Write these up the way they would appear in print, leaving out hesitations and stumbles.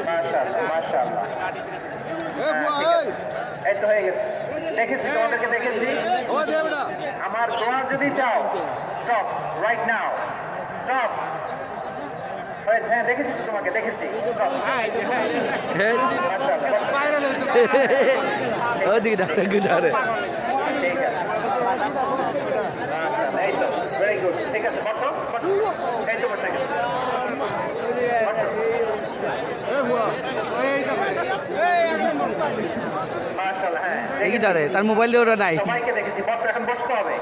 মাশাআল্লাহ মাশাআল্লাহ। এই তো হয়ে গেছে, দেখেছি তোমাদেরকে দেখেছি। আমার দোয়া যদি চাও, স্টপ রাইট নাও, স্টপ। হয়েছে, হ্যাঁ দেখেছি তো তোমাকে, দেখেছি। ওদিকে দাঁড়ে ঠিক আছে, এই তো ভেরি গুড, ঠিক আছে বসো বসো, এই তো বসে গেছে, মাশাআল্লাহ। হ্যাঁ দেখি দাঁড়ে, তার মোবাইল দিয়ে ওটা নাই। সবাইকে দেখেছি, বসো, এখন বসতে হবে।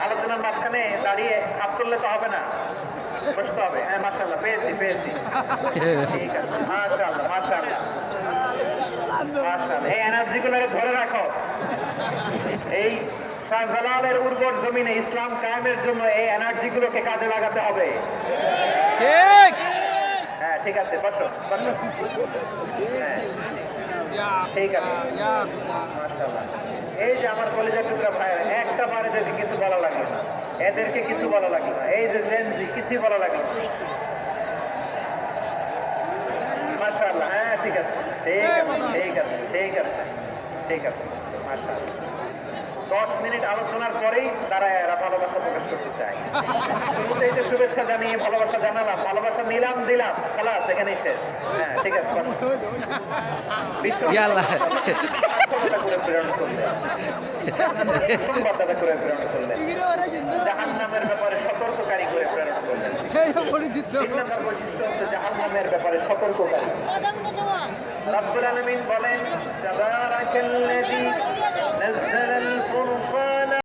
আলোচনার মাঝখানে দাঁড়িয়ে হাত তুললে তো হবে না, বসতে হবে। হ্যাঁ মাশাআল্লাহ, পেয়েছি পেয়েছি, ঠিক আছে মাশাআল্লাহ মাশাআল্লাহ মাশাআল্লাহ। এই এনার্জিগুলোকে ধরে রাখো। এই শাহজালালের উর্বর জমিনে ইসলাম কায়েমের জন্য এই এনার্জিগুলোকে কাজে লাগাতে হবে। ঠিক, হ্যাঁ ঠিক আছে, বসো বসো, হ্যাঁ ঠিক আছে মাশাআল্লাহ। এই যে আমার কলেজের টুকরা ভাইয়ের একটা বার এদেরকে কিছু বলা লাগলো না, এদেরকে কিছু বলা লাগলো না, এই যে জেনজি কিছুই বলা লাগলো না, মাশাআল্লাহ। হ্যাঁ ঠিক আছে ঠিক আছে ঠিক আছে ঠিক আছে ঠিক আছে মাশাআল্লাহ। 10 মিনিট আলোচনার পরেই তারা এরা ভালোবাসা প্রকাশ করতে চায়। শুরুতেই তো শুভেচ্ছা জানিয়ে ভালোবাসা জানালাম, ভালোবাসা নিলাম দিলাম, খালাস এখানেই শেষ। হ্যাঁ ঠিক আছে, বিশ্ব করে প্রেরণ করলেন, সংবাদদাতা করে প্রেরণ করলেন, জাহান্নামের ব্যাপারে সতর্ককারী করে প্রেরণ করলেন। তিন নম্বর বৈশিষ্ট্য হচ্ছে জাহান্নামের ব্যাপারে সতর্ককারী। রব্বুল আলামিন বলেন, তাবারাকাল্লাযী নাযালা